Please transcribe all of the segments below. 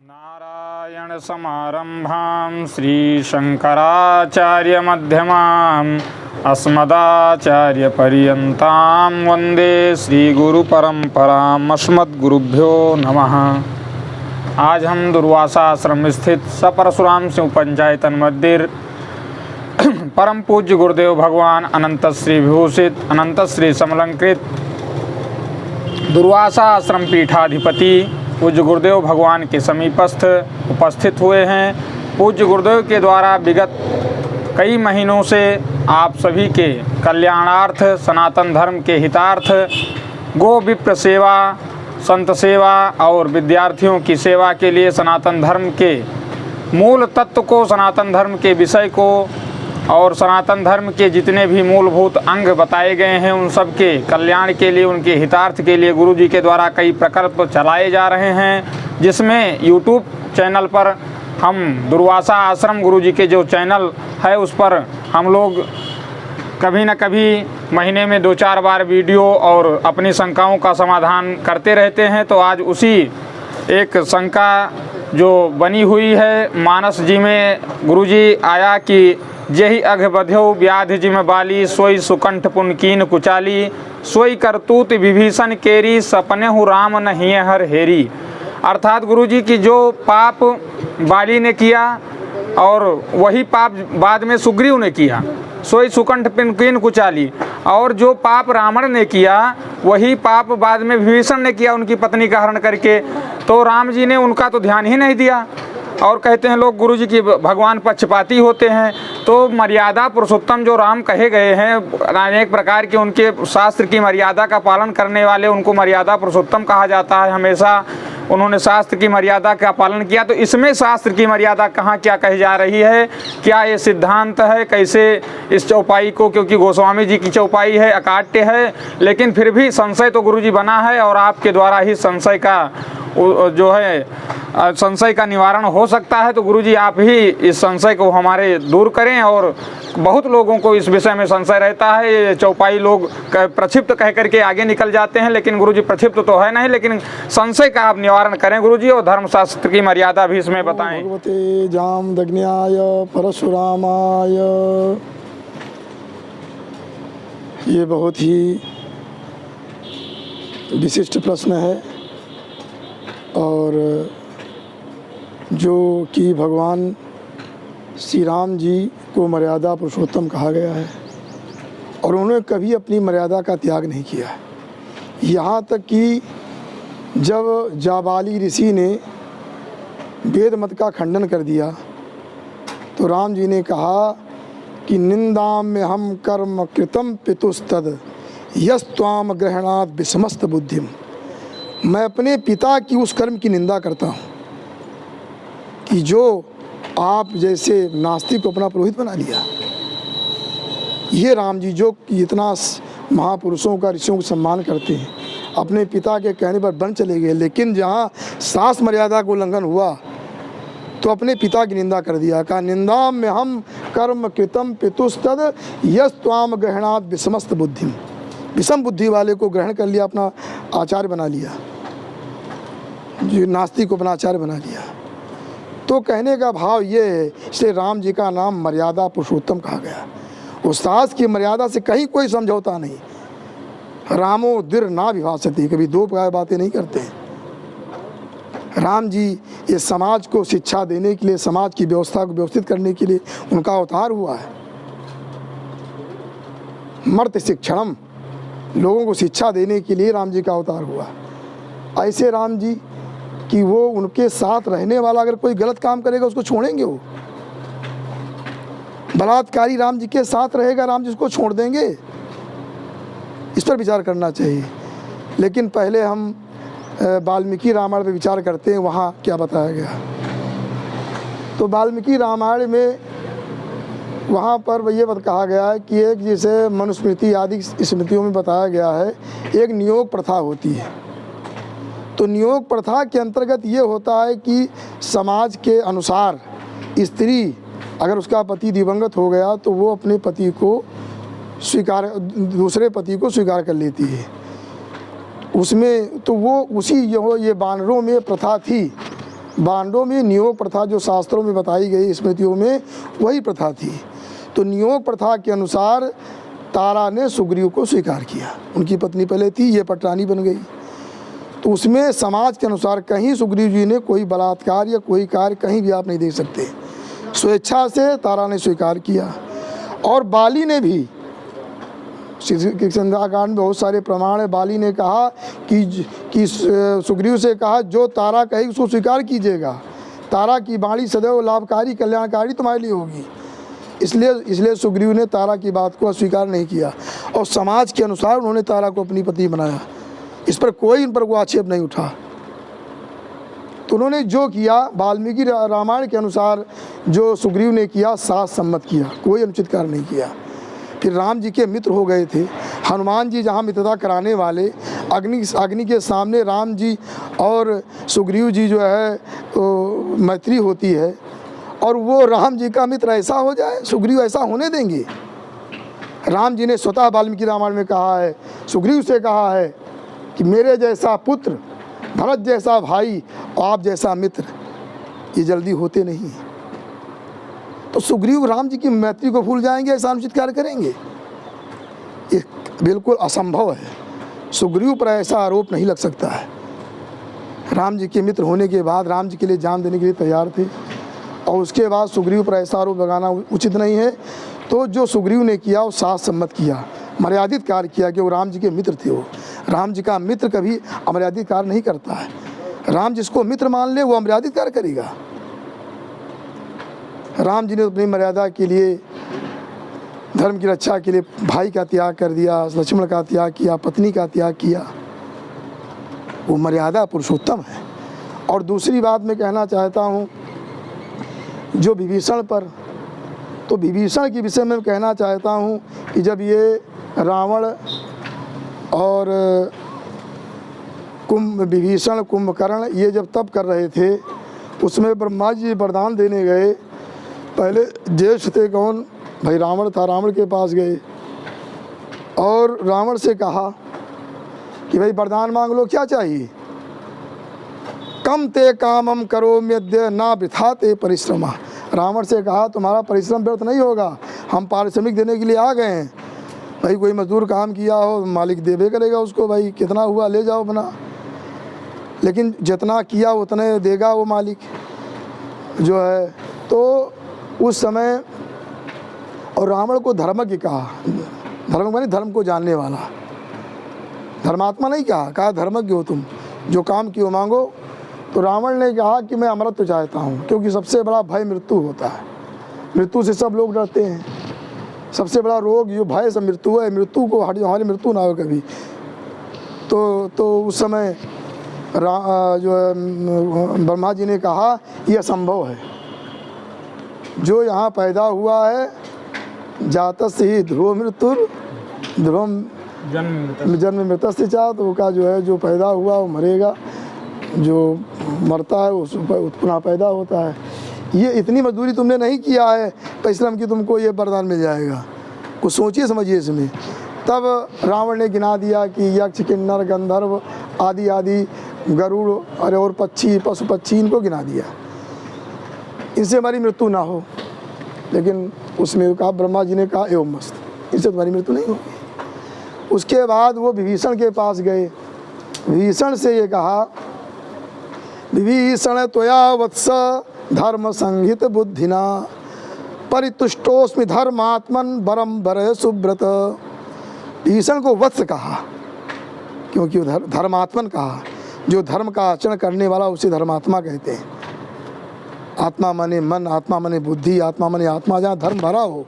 नारायण समारंभां श्रीशंकराचार्यमध्यमाम् अस्मदाचार्यपर्यन्तां वन्दे श्रीगुरुपरम्पराम्। अस्मद्गुरुभ्यो नमः। आज हम दुर्वासा आश्रम स्थित सपरशुराम सिंह पंचायतन मंदिर परम पूज्य गुरुदेव भगवान अनंत श्री विभूषित अनंत श्री समलंकृत दुर्वासा आश्रम पीठाधिपति पूज्य गुरुदेव भगवान के समीपस्थ उपस्थित हुए हैं। पूज्य गुरुदेव के द्वारा विगत कई महीनों से आप सभी के कल्याणार्थ, सनातन धर्म के हितार्थ, गो विप्र सेवा, संत सेवा और विद्यार्थियों की सेवा के लिए सनातन धर्म के मूल तत्व को, सनातन धर्म के विषय को और सनातन धर्म के जितने भी मूलभूत अंग बताए गए हैं उन सब के कल्याण के लिए, उनके हितार्थ के लिए गुरु जी के द्वारा कई प्रकल्प चलाए जा रहे हैं। जिसमें यूट्यूब चैनल पर हम दुर्वासा आश्रम गुरु जी के जो चैनल है उस पर हम लोग कभी न कभी महीने में 2-4 बार वीडियो और अपनी शंकाओं का समाधान करते रहते हैं। तो आज उसी एक शंका जो बनी हुई है मानस जी में गुरुजी आया कि जेहि अघ बध्यो व्याधि जिम बाली, सोई सुकंठ पुनकीन कुचाली, सोई करतूत विभीषण केरी, सपने हूँ राम नहीं हर हेरी। अर्थात गुरुजी की जो पाप बाली ने किया और वही पाप बाद में सुग्रीव ने किया, सोई सुकंठ पुनकीन कुचाली, और जो पाप रावण ने किया वही पाप बाद में विभीषण ने किया उनकी पत्नी का हरण करके। तो राम जी ने उनका तो ध्यान ही नहीं दिया। और कहते हैं लोग गुरु जी की भगवान पक्षपाती होते हैं। तो मर्यादा पुरुषोत्तम जो राम कहे गए हैं, अनेक प्रकार के उनके शास्त्र की मर्यादा का पालन करने वाले, उनको मर्यादा पुरुषोत्तम कहा जाता है। हमेशा उन्होंने शास्त्र की मर्यादा का पालन किया। तो इसमें शास्त्र की मर्यादा कहाँ क्या कही जा रही है, क्या ये सिद्धांत है, कैसे इस चौपाई को, क्योंकि गोस्वामी जी की चौपाई है, अकाट्य है, लेकिन फिर भी संशय तो गुरु जी बना है और आपके द्वारा ही संशय का जो है संशय का निवारण हो सकता है। तो गुरुजी आप ही इस संशय को हमारे दूर करें। और बहुत लोगों को इस विषय में संशय रहता है, ये चौपाई लोग प्रक्षिप्त कह करके आगे निकल जाते हैं, लेकिन गुरुजी प्रक्षिप्त तो है नहीं, लेकिन संशय का आप निवारण करें गुरुजी, और धर्मशास्त्र की मर्यादा भी इसमें बताएं। भगवते जामदग्न्याय परशुरामाय। ये बहुत ही विशिष्ट प्रश्न है और जो कि भगवान श्री राम जी को मर्यादा पुरुषोत्तम कहा गया है और उन्होंने कभी अपनी मर्यादा का त्याग नहीं किया है। यहाँ तक कि जब जाबाली ऋषि ने वेद मत का खंडन कर दिया तो राम जी ने कहा कि निंदाम में हम कर्म कृतम पितुस्तद यस्त्वाम ग्रहणात् विसमस्त बुद्धिम। मैं अपने पिता की उस कर्म की निंदा करता हूँ कि जो आप जैसे नास्तिक को अपना पुरोहित बना लिया। ये राम जी जो इतना महापुरुषों का, ऋषियों को सम्मान करते हैं, अपने पिता के कहने पर बन चले गए, लेकिन जहाँ शास्त्र मर्यादा को उल्लंघन हुआ तो अपने पिता की निंदा कर दिया। कहा निंदा में हम कर्म कृतम पितुस्तद यस्त्वाम ग्रहणात् विसमस्त बुद्धि। विषम बुद्धि वाले को ग्रहण कर लिया, अपना आचार्य बना लिया, जो नास्तिक को अपना आचार्य बना लिया। तो कहने का भाव ये है, इसलिए राम जी का नाम मर्यादा पुरुषोत्तम कहा गया। उस शास्त्र की मर्यादा से कहीं कोई समझौता नहीं। रामो दिर ना विभाषति, कभी दो बातें नहीं करते हैं। राम जी ये समाज को शिक्षा देने के लिए, समाज की व्यवस्था को व्यवस्थित करने के लिए उनका अवतार हुआ है। मर्त शिक्षणम, लोगों को शिक्षा देने के लिए राम जी का अवतार हुआ। ऐसे राम जी कि वो उनके साथ रहने वाला अगर कोई गलत काम करेगा उसको छोड़ेंगे। वो बलात्कारी राम जी के साथ रहेगा, राम जी उसको छोड़ देंगे? इस पर विचार करना चाहिए। लेकिन पहले हम वाल्मीकि रामायण पे विचार करते हैं, वहाँ क्या बताया गया। तो वाल्मीकि रामायण में वहाँ पर ये कहा गया है कि एक जैसे मनुस्मृति आदि स्मृतियों में बताया गया है, एक नियोग प्रथा होती है। तो नियोग प्रथा के अंतर्गत ये होता है कि समाज के अनुसार स्त्री अगर उसका पति दिवंगत हो गया तो वो अपने पति को स्वीकार, दूसरे पति को स्वीकार कर लेती है। उसमें तो वो उसी ये वानरों में प्रथा थी बांडों में नियोग प्रथा जो शास्त्रों में बताई गई स्मृतियों में वही प्रथा थी। तो नियोग प्रथा के अनुसार तारा ने सुग्रीव को स्वीकार किया। उनकी पत्नी पहले थी, ये पटरानी बन गई। तो उसमें समाज के अनुसार कहीं सुग्रीव जी ने कोई बलात्कार या कोई कार्य कहीं भी आप नहीं देख सकते। स्वेच्छा से तारा ने स्वीकार किया। और बाली ने भी, किष्किंधा में बहुत सारे प्रमाण है, बाली ने कहा कि सुग्रीव से कहा जो तारा कहेगी उसको स्वीकार कीजिएगा, तारा की वाणी सदैव लाभकारी कल्याणकारी तुम्हारे लिए होगी। इसलिए सुग्रीव ने तारा की बात को अस्वीकार नहीं किया और समाज के अनुसार उन्होंने तारा को अपनी पत्नी बनाया। इस पर कोई इन पर कोई आक्षेप नहीं उठा। तो उन्होंने जो किया वाल्मीकि रामायण के अनुसार जो सुग्रीव ने किया साथ सम्मत किया, कोई अनुचित कार्य नहीं किया। फिर राम जी के मित्र हो गए थे। हनुमान जी जहाँ मित्रता कराने वाले, अग्नि के सामने राम जी और सुग्रीव जी जो है तो मैत्री होती है और वो राम जी का मित्र ऐसा हो जाए, सुग्रीव ऐसा होने देंगे? राम जी ने स्वतः वाल्मीकि रामायण में कहा है, सुग्रीव से कहा है कि मेरे जैसा पुत्र, भरत जैसा भाई और आप जैसा मित्र ये जल्दी होते नहीं। तो सुग्रीव राम जी की मैत्री को भूल जाएंगे, ऐसा अनुचित कार्य करेंगे? ये बिल्कुल असंभव है। सुग्रीव पर ऐसा आरोप नहीं लग सकता है। राम जी के मित्र होने के बाद राम जी के लिए जान देने के लिए तैयार थे और उसके बाद सुग्रीव पर ऐसा आरोप लगाना उचित नहीं है। तो जो सुग्रीव ने किया वो साथ सम्मत किया, मर्यादित कार्य किया कि वो राम जी के मित्र थे। वो राम जी का मित्र कभी अमर्यादित कार्य नहीं करता है। राम जिसको मित्र मान ले वो अमर्यादित कार्य करेगा। राम जी ने अपनी मर्यादा के लिए, धर्म की रक्षा के लिए भाई का त्याग कर दिया, लक्ष्मण का त्याग किया, पत्नी का त्याग किया। वो मर्यादा पुरुषोत्तम है। और दूसरी बात मैं कहना चाहता हूँ जो विभीषण पर, तो विभीषण के विषय में कहना चाहता हूँ कि जब ये रावण और विभीषण कुंभकर्ण ये जब तप कर रहे थे, उसमें ब्रह्मा जी वरदान देने गए। पहले ज्येष्ठ थे कौन? भाई रावण था। रावण के पास गए और रावण से कहा कि भाई वरदान मांग लो, क्या चाहिए? कम ते कामम करो यद्य ना वृथा ते परिश्रमा। रावण से कहा तुम्हारा परिश्रम व्यर्थ नहीं होगा, हम पारिश्रमिक देने के लिए आ गए हैं। भाई कोई मजदूर काम किया हो मालिक देवे करेगा उसको, भाई कितना हुआ ले जाओ बना, लेकिन जितना किया उतने देगा वो मालिक जो है। तो उस समय और रावण को धर्मज्ञ कहा, धर्म माने धर्म को जानने वाला, धर्मात्मा नहीं कहा धर्मज्ञ हो तुम, जो काम कियो मांगो। तो रावण ने कहा कि मैं अमरत्व चाहता हूँ, क्योंकि सबसे बड़ा भय मृत्यु होता है। मृत्यु से सब लोग डरते हैं। सबसे बड़ा रोग जो भय से मृत्यु है, मृत्यु को हमारी मृत्यु ना हो कभी। तो उस समय जो है ब्रह्मा जी ने कहा यह असंभव है। जो यहाँ पैदा हुआ है जातस्य ही ध्रुव मृत्यु ध्रुव जन्म मृतस्य चा, तो का जो है जो पैदा हुआ वो मरेगा, जो मरता है वो पुनः पैदा होता है। ये इतनी मजदूरी तुमने नहीं किया है परिश्रम की, तुमको ये वरदान मिल जाएगा। कुछ सोचिए समझिए इसमें। तब रावण ने गिना दिया कि यक्ष किन्नर गंधर्व आदि आदि गरुड़ अरे और पक्षी पशु पक्षी इनको गिना दिया, इनसे हमारी मृत्यु ना हो। लेकिन उसमें कहा ब्रह्मा जी ने कहा एवं मस्त, इनसे तुम्हारी मृत्यु नहीं होगी। उसके बाद वो विभीषण के पास गए। विभीषण से ये कहा विभीषण त्वया वत्स धर्म संहित बुद्धिना परितुष्टोस्मि धर्मात्मन बरम बर सुब्रत। विभीषण को वत्स कहा क्योंकि वो धर्मात्मन कहा, जो धर्म का आचरण करने वाला उसे धर्मात्मा कहते हैं। आत्मा माने मन, आत्मा माने बुद्धि, आत्मा माने आत्मा, जहाँ धर्म भरा हो,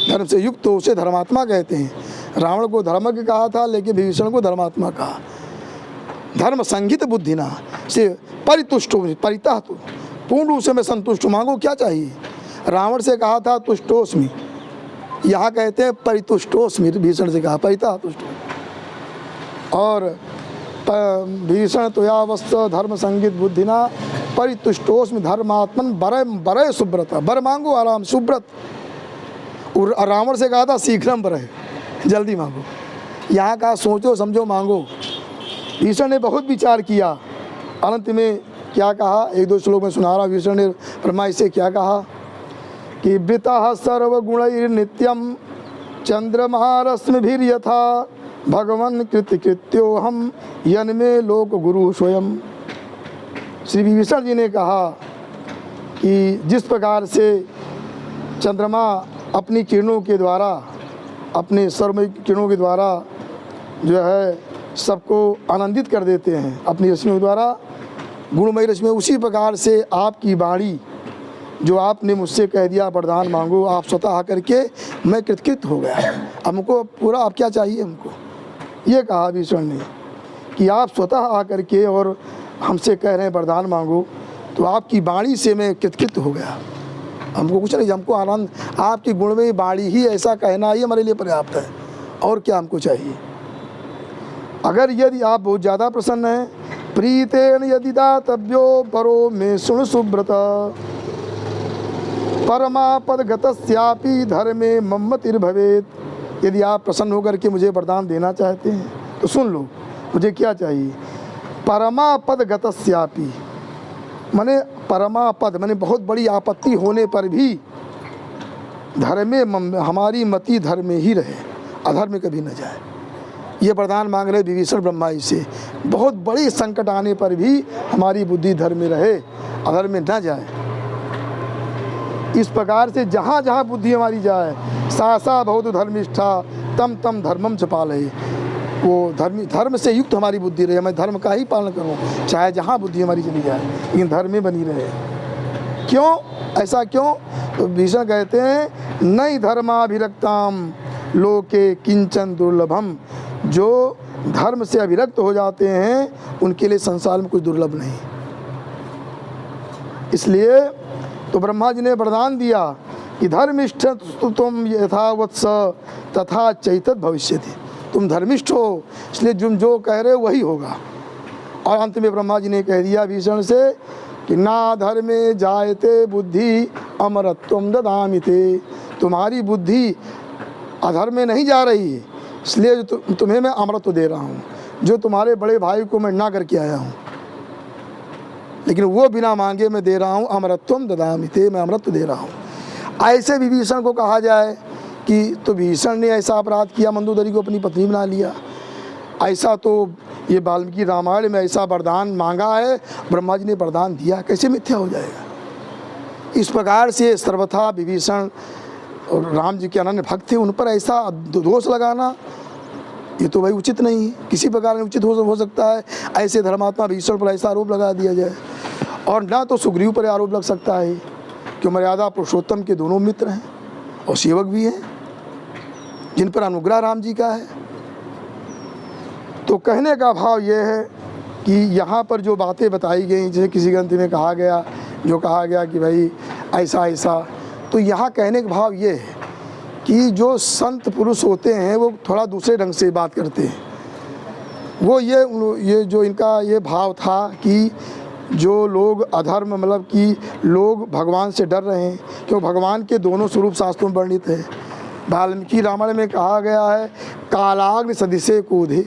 धर्म से युक्त हो उसे धर्मात्मा कहते हैं। रावण को धर्मज्ञ कहा था, लेकिन विभीषण को धर्मात्मा कहा। धर्म संहित बुद्धिना से परितुष्ट हो, परिता तो पूर्ण रूप से मैं संतुष्ट मांगो, क्या चाहिए? रावण से कहा था तुष्टोस्मि, यहाँ कहते हैं परितुष्टोस्मि। विभीषण से कहा परिता तुष्ट। और भीषण त्वयावस्थ धर्म संगीत बुद्धिना परितुष्टोस्मि धर्मात्मन बर सुब्रत। बर मांगो आराम, सुब्रत। और रावण से कहा था शीघ्रम बर, जल्दी मांगो। यहाँ कहा सोचो समझो मांगो। भीषण ने बहुत विचार किया, अंत में क्या कहा, एक दो श्लोक में सुना रहा। विभीषण ने ब्रह्मा से क्या कहा कि वितः सर्वगुणैर्नित्यं चंद्रमा रश्मिभिर्यथा भगवन् कृत्योऽहं यन्मे लोक गुरु स्वयं। श्री विभीषण जी ने कहा कि जिस प्रकार से चंद्रमा अपनी किरणों के द्वारा, अपने सर्वमय किरणों के द्वारा जो है सबको आनंदित कर देते हैं अपनी रश्मियों द्वारा, गुणमयी रश्मि, उसी प्रकार से आपकी वाणी जो आपने मुझसे कह दिया वरदान मांगो, आप स्वतः आकर के मैं कृतकृत हो गया, हमको पूरा आप क्या चाहिए हमको, ये कहा विभीषण ने कि आप स्वतः आकर के और हमसे कह रहे हैं वरदान मांगो, तो आपकी वाणी से मैं कृतकृत हो गया, हमको कुछ नहीं, हमको आनंद, आपकी गुणमयी वाणी ही ऐसा कहना ही हमारे लिए पर्याप्त है, और क्या हमको चाहिए। अगर यदि आप बहुत ज़्यादा प्रसन्न हैं, प्रीतेन यदि दातव्यो परो में सुन सुब्रत परमापद गतस्यापि धर्मे मम्मतिर्भवेत। यदि आप प्रसन्न होकर के मुझे वरदान देना चाहते हैं तो सुन लो, मुझे क्या चाहिए। परमापद गतस्यापि माने परमापद माने बहुत बड़ी आपत्ति होने पर भी धर्मे हमारी मति धर्म में ही रहे, अधर्म में कभी न जाए। ये वरदान मांग रहे विभीषण ब्रह्मा जी से, बहुत बड़ी संकट आने पर भी हमारी बुद्धि धर्म में रहे, अधर्म में न जाए। इस प्रकार से जहाँ जहाँ बुद्धि हमारी जाए, सा सा बहुत धर्मिष्ठा तम तम धर्मम च पालय। वो धर्म से युक्त हमारी बुद्धि रहे, मैं धर्म का ही पालन करूँ, चाहे जहाँ बुद्धि हमारी चली जाए, लेकिन धर्म में बनी रहे। क्यों ऐसा क्यों? तो विभीषण कहते हैं नई धर्माभिरक्ताम लोके किंचन दुर्लभम। जो धर्म से अभिरक्त हो जाते हैं उनके लिए संसार में कुछ दुर्लभ नहीं। इसलिए तो ब्रह्मा जी ने वरदान दिया कि धर्मिष्ठ तुम यथावत्स तथा चैतत भविष्यति। तुम धर्मिष्ठ हो, इसलिए तुम जो कह रहे हो वही होगा। और अंत में ब्रह्मा जी ने कह दिया विभीषण से कि ना धर्मे जायते बुद्धि अमरत्वम ददामि ते। तुम्हारी बुद्धि अधर्म में नहीं जा रही है, इसलिए तुम्हें मैं अमरत्व दे रहा हूँ। जो तुम्हारे बड़े भाई को मैं ना करके आया हूँ, लेकिन वो बिना मांगे मैं दे रहा हूँ। अमरत्वम ददामि ते, मैं अमरत्व दे रहा हूँ। ऐसे विभीषण को कहा जाए कि तो विभीषण ने ऐसा अपराध किया, मंदोदरी को अपनी पत्नी बना लिया, ऐसा तो ये वाल्मीकि रामायण में ऐसा वरदान मांगा है, ब्रह्मा जी ने वरदान दिया, कैसे मिथ्या हो जाएगा। इस प्रकार से सर्वथा विभीषण और राम जी के अनन्य भक्त थे, उन पर ऐसा दोष लगाना ये तो भाई उचित नहीं है, किसी प्रकार में उचित हो सकता है। ऐसे धर्मात्मा विभीषण पर ऐसा आरोप लगा दिया जाए, और ना तो सुग्रीव पर आरोप लग सकता है कि मर्यादा पुरुषोत्तम के दोनों मित्र हैं और सेवक भी हैं, जिन पर अनुग्रह राम जी का है। तो कहने का भाव ये है कि यहाँ पर जो बातें बताई गई, जैसे किसी ग्रंथ में कहा गया, जो कहा गया कि भाई ऐसा ऐसा, तो यहाँ कहने का भाव ये है कि जो संत पुरुष होते हैं वो थोड़ा दूसरे ढंग से बात करते हैं। वो ये जो इनका ये भाव था कि जो लोग अधर्म मतलब कि लोग भगवान से डर रहे हैं, क्योंकि भगवान के दोनों स्वरूप शास्त्रों में वर्णित है। वाल्मीकि रामायण में कहा गया है कालाग्नि सदृशे क्रोधे।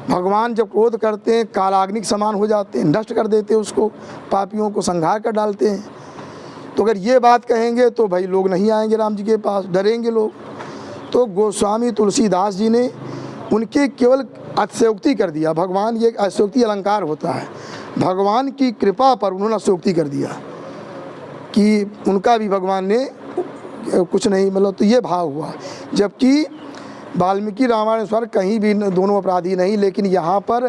भगवान जब क्रोध करते हैं कालाग्नि के समान हो जाते हैं, नष्ट कर देते हैं उसको, पापियों को संहार कर डालते हैं। तो अगर ये बात कहेंगे तो भाई लोग नहीं आएंगे राम जी के पास, डरेंगे लोग। तो गोस्वामी तुलसीदास जी ने उनके केवल अतिशयोक्ति कर दिया। भगवान ये अतिशयोक्ति अलंकार होता है, भगवान की कृपा पर उन्होंने अतिशयोक्ति कर दिया कि उनका भी भगवान ने कुछ नहीं मतलब, तो ये भाव हुआ। जबकि वाल्मीकि रामायण स्वर कहीं भी दोनों अपराधी नहीं, लेकिन यहाँ पर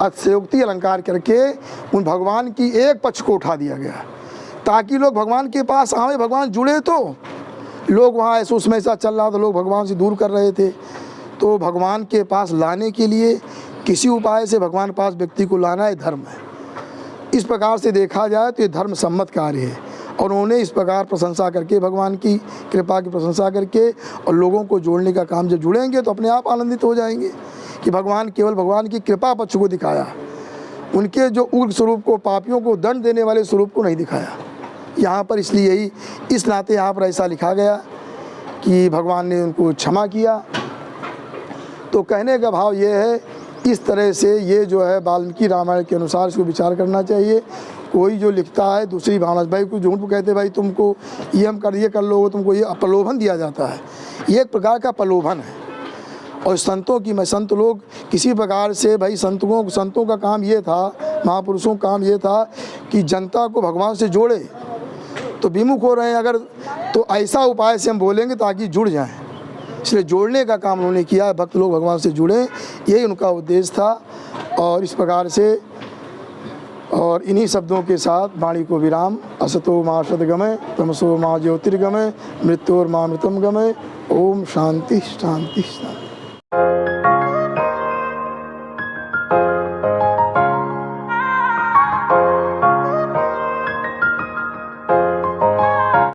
अतिशयोक्ति अलंकार करके उन भगवान की एक पक्ष को उठा दिया गया ताकि लोग भगवान के पास आए, भगवान जुड़े। तो लोग वहाँ ऐसा उसमें ऐसा चल रहा था, लोग भगवान से दूर कर रहे थे, तो भगवान के पास लाने के लिए किसी उपाय से भगवान के पास व्यक्ति को लाना है, धर्म है। इस प्रकार से देखा जाए तो ये धर्म सम्मत कार्य है, और उन्होंने इस प्रकार प्रशंसा करके, भगवान की कृपा की प्रशंसा करके और लोगों को जोड़ने का काम, जब जुड़ेंगे तो अपने आप आनंदित हो जाएंगे कि भगवान केवल भगवान की कृपा पक्ष को दिखाया, उनके जो उग्र स्वरूप को, पापियों को दंड देने वाले स्वरूप को नहीं दिखाया यहाँ पर। इसलिए यही इस नाते यहाँ पर ऐसा लिखा गया कि भगवान ने उनको क्षमा किया। तो कहने का भाव ये है इस तरह से ये जो है वाल्मीकि रामायण के अनुसार इसको विचार करना चाहिए। कोई जो लिखता है दूसरी भावना, भाई कोई झूठ कहते भाई तुमको ये हम कर लो, तुमको ये प्रलोभन दिया जाता है, ये एक प्रकार का प्रलोभन है। और संतों की मैं संत लोग किसी प्रकार से भाई संतों का काम ये था, महापुरुषों का काम ये था कि जनता को भगवान से जोड़े। तो विमुख हो रहे हैं अगर, तो ऐसा उपाय से हम बोलेंगे ताकि जुड़ जाएं, इसलिए जोड़ने का काम उन्होंने किया है, भक्त लोग भगवान से जुड़ें, यही उनका उद्देश्य था। और इस प्रकार से और इन्हीं शब्दों के साथ वाणी को विराम। असतो मा सद्गमय, तमसो मा ज्योतिर्गमय, मृत्योर्मा मृतम गमय। ओम शांति शांति शांति।